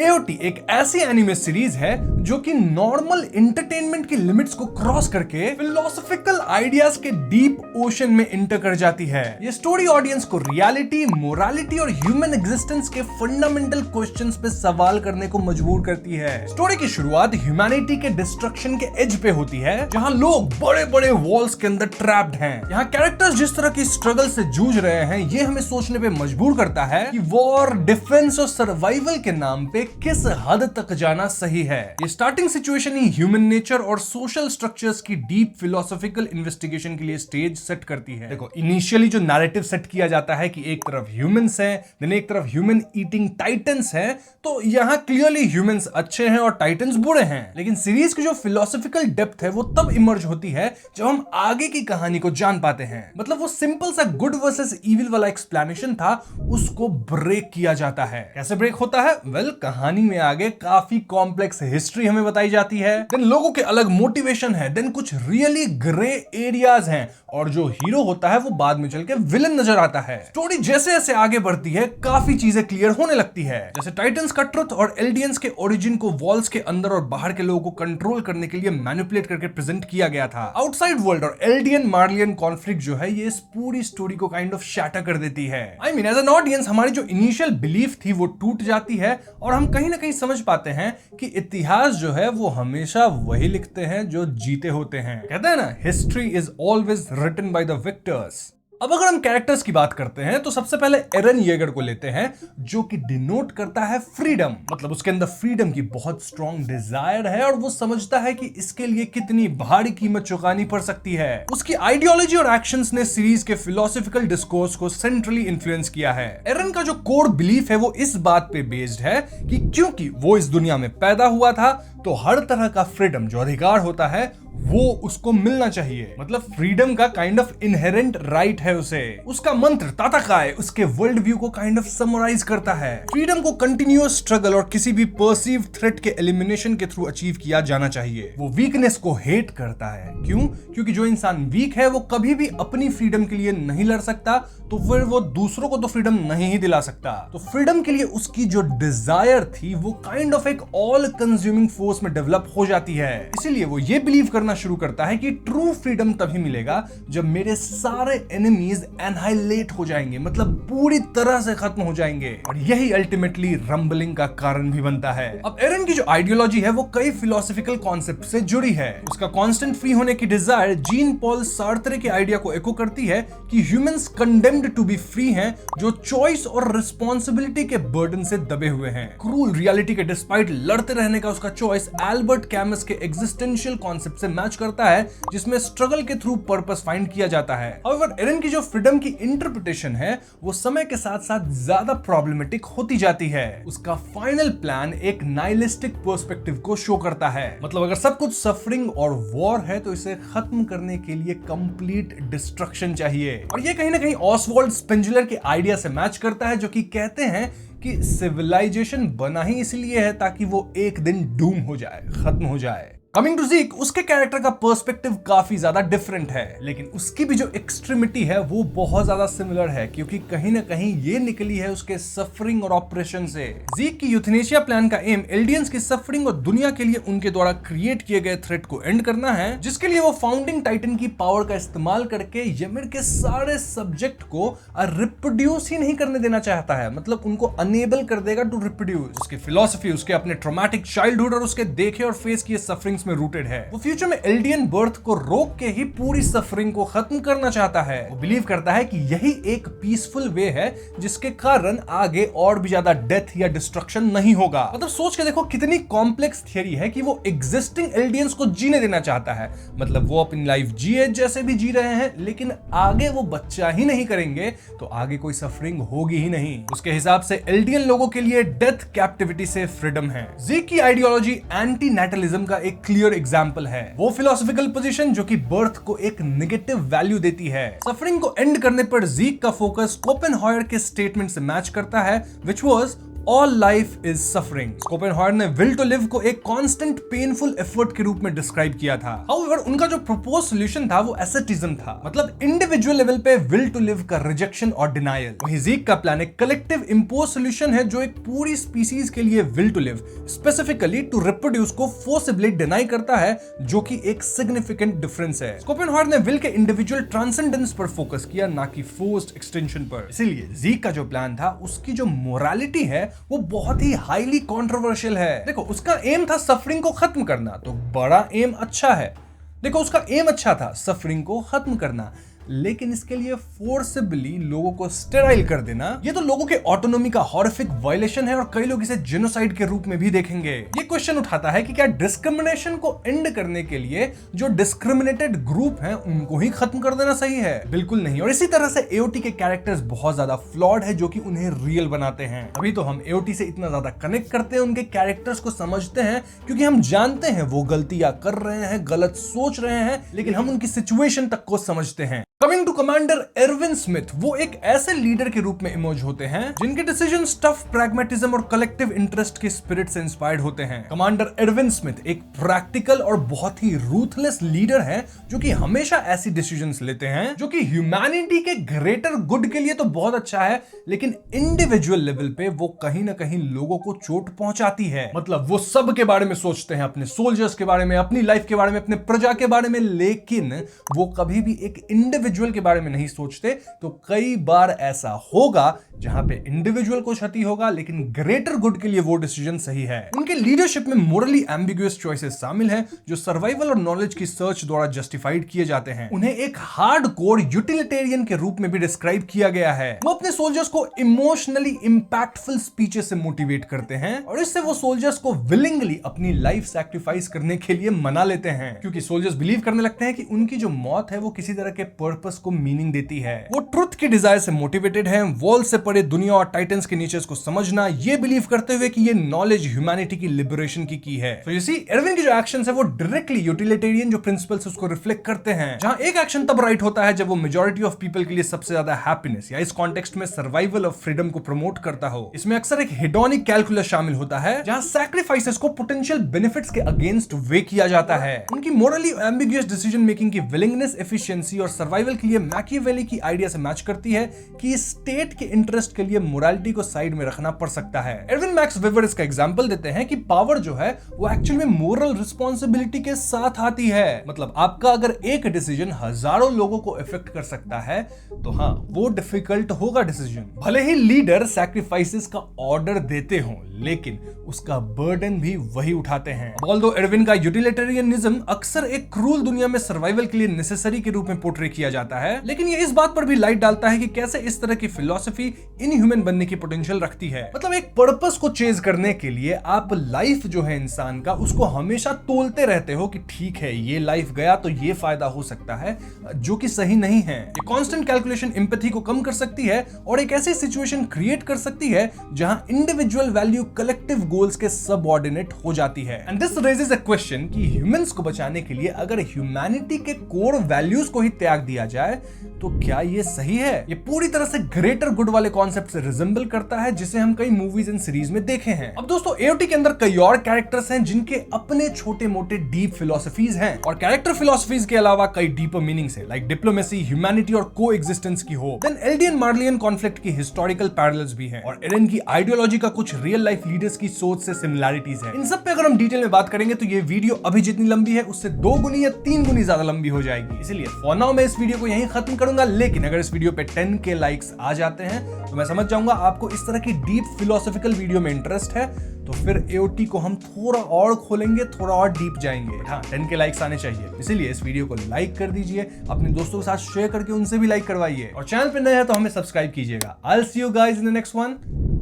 AOT एक ऐसी anime series है जो कि नॉर्मल एंटरटेनमेंट की लिमिट्स को क्रॉस करके फिलोसॉफिकल आइडियाज के डीप ओशन में इंटर कर जाती है। ये स्टोरी ऑडियंस को रियलिटी, मोरालिटी और ह्यूमन एग्जिस्टेंस के फंडामेंटल क्वेश्चंस पे सवाल करने को मजबूर करती है। स्टोरी की शुरुआत ह्यूमैनिटी के डिस्ट्रक्शन के एज पे होती है, जहां लोग बड़े बड़े वॉल्स के अंदर ट्रैप्ड हैं। यहाँ कैरेक्टर्स जिस तरह की स्ट्रगल से जूझ रहे हैं, ये हमें सोचने पे मजबूर करता है कि वॉर, डिफेंस और सर्वाइवल के नाम पे किस हद तक जाना सही है। ये स्टार्टिंग सिचुएशन ही ह्यूमन नेचर और सोशल स्ट्रक्चर्स की डीप फिलोसॉफिकल इन्वेस्टिगेशन के लिए स्टेज सेट करती है। देखो, इनिशियली जो नैरेटिव सेट किया जाता है कि एक तरफ ह्यूमंस हैं, देन एक तरफ ह्यूमन ईटिंग टाइटन्स हैं, तो यहां क्लियरली ह्यूमंस अच्छे हैं और टाइटन्स बुरे हैं। लेकिन सीरीज की जो फिलोसॉफिकल डेप्थ है वो तब इमर्ज होती है जब हम आगे की कहानी को जान पाते हैं। मतलब वो सिंपल सा गुड वर्सेस इविल वाला एक्सप्लेनेशन था, उसको ब्रेक किया जाता है। कैसे ब्रेक होता है? वेल, कहानी में आगे काफी कॉम्प्लेक्स हिस्ट्री हमें बताई जाती है, देन लोगों के अलग मोटिवेशन है, देन कुछ रियली ग्रे एरियाज हैं, और जो हीरो होता है वो बाद में चल के विलन नजर आता है। स्टोरी जैसे जैसे आगे बढ़ती है काफी चीजें क्लियर होने लगती है, जैसे टाइटन्स का ट्रुथ और एल्डियंस के ओरिजिन को वॉल्स के अंदर और बाहर के लोगों को कंट्रोल करने के लिए मैनिपुलेट करके प्रेजेंट किया गया था। आउटसाइड वर्ल्ड और एल्डियन मार्लियन कॉन्फ्लिक्ट जो है, ये इस पूरी स्टोरी को काइंड ऑफ शैटर कर देती है। I mean, as an audience हमारी जो इनिशियल बिलीफ थी वो टूट जाती है, और हम कहीं ना कहीं समझ पाते हैं कि इतिहास जो है वो हमेशा वही लिखते हैं जो जीते होते हैं। कहते हैं ना, history is always written by the victors. अब अगर हम कैरेक्टर्स की बात करते हैं तो सबसे पहले एरन येगर को लेते हैं, जो कि डिनोट करता है फ्रीडम। मतलब उसके अंदर फ्रीडम की बहुत स्ट्रॉन्ग डिजायर है और वो समझता है कि इसके लिए कितनी भारी कीमत चुकानी पड़ सकती है। उसकी आइडियोलॉजी और एक्शंस ने सीरीज के फिलोसॉफिकल डिस्कोर्स को सेंट्रली इन्फ्लुएंस किया है। एरन का जो कोर बिलीफ है वो इस बात पे बेस्ड है कि क्योंकि वो इस दुनिया में पैदा हुआ था, तो हर तरह का फ्रीडम, जो अधिकार होता है, वो उसको मिलना चाहिए। मतलब फ्रीडम का काइंड ऑफ इनहेरेंट राइट है उसे। उसका मंत्र ताताकाय उसके वर्ल्ड व्यू को काइंड ऑफ समराइज करता है। फ्रीडम को कंटिन्यूअस स्ट्रगल और किसी भी परसीव थ्रेट के एलिमिनेशन के थ्रू अचीव किया जाना चाहिए। वो वीकनेस को हेट करता है। क्यों? क्योंकि जो इंसान वीक है वो कभी भी अपनी फ्रीडम के लिए नहीं लड़ सकता, तो फिर वो दूसरों को तो फ्रीडम नहीं ही दिला सकता। तो फ्रीडम के लिए उसकी जो डिजायर थी वो काइंड ऑफ एक ऑल कंज्यूमिंग फोर्स में डेवलप हो जाती है। इसीलिए वो ये बिलीव करना शुरू करता है कि ट्रू फ्रीडम तभी मिलेगा जब मेरे सारे एनिमीज एनहाइलेट हो जाएंगे, मतलब पूरी तरह से खत्म हो जाएंगे। और यही अल्टीमेटली रंबलिंग का कारण भी बनता है। अब एरन की जो आइडियोलॉजी है वो कई फिलोसॉफिकल कॉन्सेप्ट से जुड़ी है। उसका कांस्टेंट फ्री होने की डिजायर जीन पॉल सार्त्रे के आइडिया को एको करती है कि humans condemned to be free हैं, जो चॉइस और रिस्पॉन्सिबिलिटी के बर्डन से दबे हुए हैं। क्रूल रियलिटी के डिस्पाइट लड़ते रहने का उसका चॉइस एल्बर्ट कैमस के एग्जिस्टेंशियल कॉन्सेप्ट से मैच करता है, जिसमें स्ट्रगल के थ्रू पर्पस फाइंड किया जाता है। हाउएवर एरन की जो फ्रीडम की इंटरप्रिटेशन है वो समय के साथ साथ ज्यादा प्रॉब्लमेटिक होती जाती है। उसका फाइनल प्लान एक नाइलिस्टिक पर्सपेक्टिव को शो करता है। मतलब अगर सब कुछ सफरिंग और वॉर है तो इसे खत्म करने के लिए कंप्लीट डिस्ट्रक्शन चाहिए। और ये कहीं ना कहीं ऑसवाल्ड स्पेंजलर के आइडिया से मैच करता है, जो कि कहते हैं कि सिविलाइजेशन बना ही इसलिए है ताकि वो एक दिन डूम हो जाए, खत्म हो जाए। कमिंग टू ज़ीक, उसके कैरेक्टर का पर्सपेक्टिव काफी ज्यादा डिफरेंट है, लेकिन उसकी भी जो एक्सट्रीमिटी है वो बहुत ज्यादा सिमिलर है, क्योंकि कहीं ना कहीं ये निकली है उसके सफरिंग और ऑपरेशन से। ज़ीक की यूथनेशिया प्लान का एम एल्डियंस की सफरिंग और दुनिया के लिए उनके द्वारा क्रिएट किए गए थ्रेट को एंड करना है, जिसके लिए वो फाउंडिंग टाइटन की पावर का इस्तेमाल करके यमिर के सारे सब्जेक्ट को रिप्रोड्यूस ही नहीं करने देना चाहता है। मतलब उनको अनेबल कर देगा टू रिप्रोड्यूस। उसकी फिलॉसफी उसके अपने ट्रॉमेटिक चाइल्डहुड और उसके देखे और फेस किए सफरिंग में रूटेड है। वो फ्यूचर में एल्डियन बर्थ को रोक के ही पूरी सफरिंग को खत्म करना चाहता है। वो बिलीव करता है कि यही एक पीसफुल वे है जिसके कारण आगे और भी ज्यादा डेथ या डिस्ट्रक्शन नहीं होगा। मतलब सोच के देखो कितनी कॉम्प्लेक्स थियरी है कि वो एग्जिस्टिंग एल्डियंस को जीने देना चाहता है। मतलब वो अपनी लाइफ जिए जैसे भी जी रहे हैं, लेकिन आगे वो बच्चा ही नहीं करेंगे तो आगे कोई सफरिंग होगी ही नहीं। उसके हिसाब से एल्डियन लोगों के लिए डेथ कैप्टिविटी से फ्रीडम है। ज़ीक की आइडियोलॉजी एंटी नेटलिज्म का एक क्लियर एग्जाम्पल है। वो फिलोसॉफिकल पोजीशन जो कि बर्थ को एक नेगेटिव वैल्यू देती है। सफरिंग को एंड करने पर ज़ीक का फोकस कोपेनहॉयर के स्टेटमेंट से मैच करता है, which was all life is suffering. Schopenhauer ने विल टू लिव को एक कांस्टेंट पेनफुल एफर्ट के रूप में डिस्क्राइब किया था। हाउएवर उनका जो प्रपोज सॉल्यूशन था वो एसेटिज्म था, मतलब इंडिविजुअल लेवल पे विल टू लिव का रिजेक्शन और डिनायल। वहीं ज़ीक का प्लान एक कलेक्टिव इंपोज सॉल्यूशन है जो एक पूरी स्पीसीज के लिए will to live, specifically to reproduce को फोर्सिबली डिनाई करता है, जो कि एक सिग्निफिकेंट डिफरेंस है। स्कोपेनहावर ने विल के इंडिविजुअल ट्रांसेंडेंस पर फोकस किया, ना कि फोर्स्ड एक्सटेंशन पर। इसीलिए ज़ीक का जो प्लान था उसकी जो मोरालिटी है वो बहुत ही हाईली कंट्रोवर्शियल है। देखो, उसका एम था सफरिंग को खत्म करना, तो बड़ा एम अच्छा है। देखो, उसका एम अच्छा था सफरिंग को खत्म करना, लेकिन इसके लिए फोर्सिबली लोगों को स्टेराइल कर देना, ये तो लोगों के ऑटोनॉमी का हॉरिफिक वायलेशन है और कई लोग इसे जेनोसाइड के रूप में भी देखेंगे। ये क्वेश्चन उठाता है कि क्या डिस्क्रिमिनेशन को एंड करने के लिए जो डिस्क्रिमिनेटेड ग्रुप हैं उनको ही खत्म कर देना सही है? बिल्कुल नहीं। और इसी तरह से एओटी के कैरेक्टर्स बहुत ज्यादा फ्लॉड है, जो कि उन्हें रियल बनाते हैं। अभी तो हम एओटी से इतना ज्यादा कनेक्ट करते हैं, उनके कैरेक्टर्स को समझते हैं, क्योंकि हम जानते हैं वो गलतियां कर रहे हैं, गलत सोच रहे हैं, लेकिन हम उनकी सिचुएशन तक को समझते हैं। Coming to commander Erwin Smith, वो एक ऐसे लीडर के रूप में इमर्ज होते हैं जिनके डिसीजन टफ प्रैग्मेटिज्म और कलेक्टिव इंटरेस्ट के स्पिरिट से इंस्पायर्ड होते हैं। कमांडर एरविन स्मिथ एक प्रैक्टिकल और बहुत ही रूथलेस लीडर है, जो कि हमेशा ऐसी डिसीजंस लेते हैं जो कि ह्यूमैनिटी के ग्रेटर गुड के लिए तो बहुत अच्छा है, लेकिन इंडिविजुअल लेवल पे वो कहीं ना कहीं लोगों को चोट पहुंचाती है। मतलब वो सब के बारे में सोचते हैं, अपने सोल्जर्स के बारे में, अपनी लाइफ के बारे में, अपने प्रजा के बारे में, लेकिन वो कभी भी एक इंडिविजुअल के बारे में नहीं सोचते। तो कई बार ऐसा होगा जहां पे इंडिविजुअल को क्षति होगा, लेकिन ग्रेटर गुड के लिए वो डिसीजन सही है। उनके लीडरशिप में मोरली एम्बिगुअस चॉइसेस शामिल हैं, जो सर्वाइवल और नॉलेज की सर्च द्वारा जस्टिफाइड किए जाते हैं। उन्हें एक हार्डकोर यूटिलिटेरियन के रूप में भी डिस्क्राइब किया गया है। वो अपने सोल्जर्स को इमोशनली इंपैक्टफुल स्पीचेस से मोटिवेट करते हैं, और इससे वो सोल्जर्स को विलिंगली अपनी लाइफ सैक्रिफाइस करने के लिए मना लेते हैं, क्योंकि सोल्जर्स बिलीव करने लगते हैं कि उनकी जो मौत है वो किसी तरह के पर्पस को मीनिंग देती है। वो ट्रुथ की डिजायर से मोटिवेटेड हैं, वॉल से परे दुनिया और टाइटन्स के नेचर्स को समझना, ये बिलीव करते हुए कि ये नॉलेज ह्यूमैनिटी की लिबरेशन की है। तो यू सी, एरविन की जो एक्शंस है वो डायरेक्टली यूटिलिटेरियन जो प्रिंसिपल्स उसको रिफ्लेक्ट करते हैं, जहां एक एक्शन तब राइट होता है जब वो मेजॉरिटी ऑफ पीपल के लिए सबसे ज्यादा हैप्पीनेस या इस कॉन्टेक्स्ट में सर्वाइवल ऑफ फ्रीडम को प्रमोट करता हो। इसमें अक्सर एक हेडोनिक कैलकुलस शामिल होता है, जहां सैक्रिफाइसेस को पोटेंशियल बेनिफिट्स के अगेंस्ट वे किया जाता है। उनकी मोरली एम्बिगुअस डिसीजन मेकिंग की विलिंगनेस, एफिशिएंसी और सर्वाइवल के लिए मैकियावेली की आइडिया से मैच करती है कि स्टेट के इंटरेस्ट के लिए मोरालिटी को साइड में रखना पड़ सकता है। एरविन मैक्स वेबर इसका एग्जांपल देते हैं कि पावर जो है वो एक्चुअली में मोरल रिस्पांसिबिलिटी के साथ आती है। मतलब आपका अगर एक डिसीजन हजारों लोगों को इफेक्ट कर सकता है, तो हाँ, वो डिफिकल्ट होगा डिसीजन। भले ही लीडर सैक्रिफाइसेस का ऑर्डर देते हो, लेकिन उसका बर्डन भी वही उठाते हैं। ऑल्दो एरविन का यूटिलिटेरियनिज्म अक्सर एक क्रूल दुनिया में सर्वाइवल के लिए नेसेसरी के रूप में पोर्ट्रे किया जाता है, लेकिन ये इस बात पर भी लाइट डालता है कि कैसे इस तरह की फिलॉसफी इनह्यूमन बनने की पोटेंशियल रखती है। मतलब एक पर्पस को चेज करने के लिए आप लाइफ जो है इंसान का, उसको हमेशा तोलते रहते हो कि ठीक है, ये लाइफ गया तो ये फायदा हो सकता है, जो कि सही नहीं है। ये कांस्टेंट कैलकुलेशन एम्पैथी को कम कर सकती है और एक ऐसी सिचुएशन क्रिएट कर सकती है जहां इंडिविजुअल वैल्यू कलेक्टिव गोल्स के सबऑर्डिनेट हो जाती है। And this raises a question कि ह्यूमंस को बचाने के लिए अगर ह्यूमैनिटी के कोर वैल्यूज को ही त्याग दिया जाए तो क्या ये सही है? ये पूरी तरह से ग्रेटर गुड वाले कॉन्सेप्ट से रिजेंबल करता है, जिसे हम कई मूवीज एंड सीरीज में देखे हैं। अब दोस्तों, एओटी के अंदर कई और कैरेक्टर्स हैं जिनके अपने छोटे मोटे डीप फिलोसफीज हैं, और कैरेक्टर फिलोसफीज के अलावा कई डीपर मीनिंग्स है, लाइक डिप्लोमेसी, ह्यूमैनिटी और को एग्जिस्टेंस की होप। देन एल्डियन मार्लियन कॉन्फ्लिक्ट की हिस्टोरिकल पैरेलल्स भी हैं, और एरन की आइडियोलॉजी का कुछ रियल लाइफ लीडर्स की सोच से सिमिलैरिटीज है। इन सब पे अगर हम डिटेल में बात करेंगे तो ये वीडियो अभी जितनी लंबी है उससे 2 गुनी या 3 गुनी ज्यादा लंबी हो जाएगी। इसलिए फॉर नाउ मैं इस वीडियो को यहीं खत्म करूंगा, लेकिन अगर इस वीडियो पे 10K लाइक्स आ जाते हैं तो मैं समझ जाऊंगा आपको इस तरह की डीप फिलोसॉफिकल वीडियो में इंटरेस्ट है, तो फिर एओटी को हम थोड़ा और खोलेंगे, थोड़ा और डीप जाएंगे। हाँ, 10K लाइक्स आने चाहिए, इसीलिए इस वीडियो को लाइक कर दीजिए, अपने दोस्तों के साथ शेयर करके उनसे भी लाइक करवाइए, और चैनल पे नए हैं तो हमें सब्सक्राइब कीजिएगा। I will see you guys in the next one.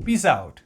Peace out.